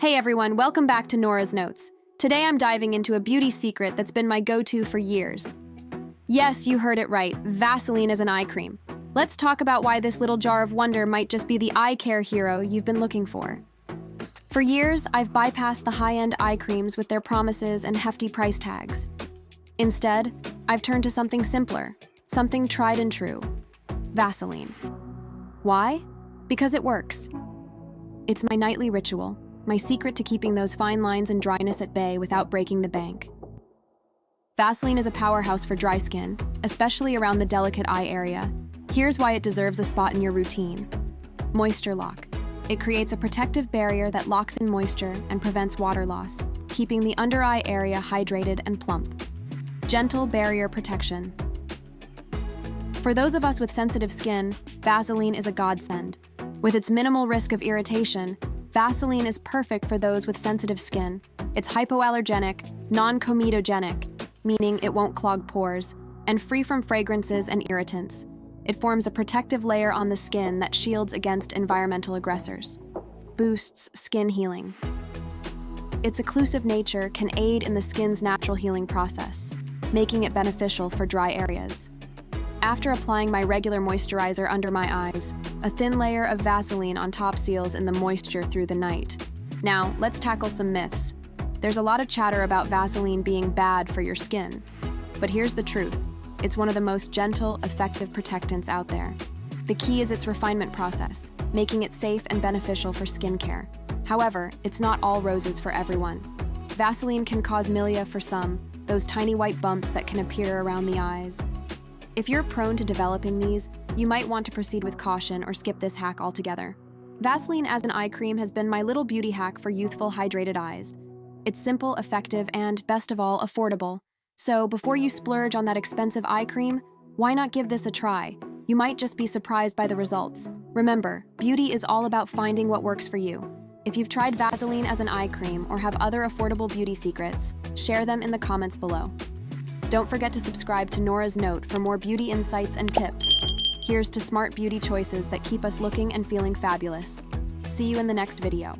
Hey everyone, welcome back to Nora's Notes. Today I'm diving into a beauty secret that's been my go-to for years. Yes, you heard it right, Vaseline is an eye cream. Let's talk about why this little jar of wonder might just be the eye care hero you've been looking for. For years, I've bypassed the high-end eye creams with their promises and hefty price tags. Instead, I've turned to something simpler, something tried and true: Vaseline. Why? Because it works. It's my nightly ritual, my secret to keeping those fine lines and dryness at bay without breaking the bank. Vaseline is a powerhouse for dry skin, especially around the delicate eye area. Here's why it deserves a spot in your routine. Moisture lock. It creates a protective barrier that locks in moisture and prevents water loss, keeping the under eye area hydrated and plump. Gentle barrier protection. For those of us with sensitive skin, Vaseline is a godsend. With its minimal risk of irritation, Vaseline is perfect for those with sensitive skin. It's hypoallergenic, non-comedogenic, meaning it won't clog pores, and free from fragrances and irritants. It forms a protective layer on the skin that shields against environmental aggressors. Boosts skin healing. Its occlusive nature can aid in the skin's natural healing process, making it beneficial for dry areas. After applying my regular moisturizer under my eyes, a thin layer of Vaseline on top seals in the moisture through the night. Now, let's tackle some myths. There's a lot of chatter about Vaseline being bad for your skin. But here's the truth. It's one of the most gentle, effective protectants out there. The key is its refinement process, making it safe and beneficial for skincare. However, it's not all roses for everyone. Vaseline can cause milia for some, those tiny white bumps that can appear around the eyes. If you're prone to developing these, you might want to proceed with caution or skip this hack altogether. Vaseline as an eye cream has been my little beauty hack for youthful, hydrated eyes. It's simple, effective, and, best of all, affordable. So, before you splurge on that expensive eye cream, why not give this a try? You might just be surprised by the results. Remember, beauty is all about finding what works for you. If you've tried Vaseline as an eye cream or have other affordable beauty secrets, share them in the comments below. Don't forget to subscribe to Nora's Note for more beauty insights and tips. Here's to smart beauty choices that keep us looking and feeling fabulous. See you in the next video.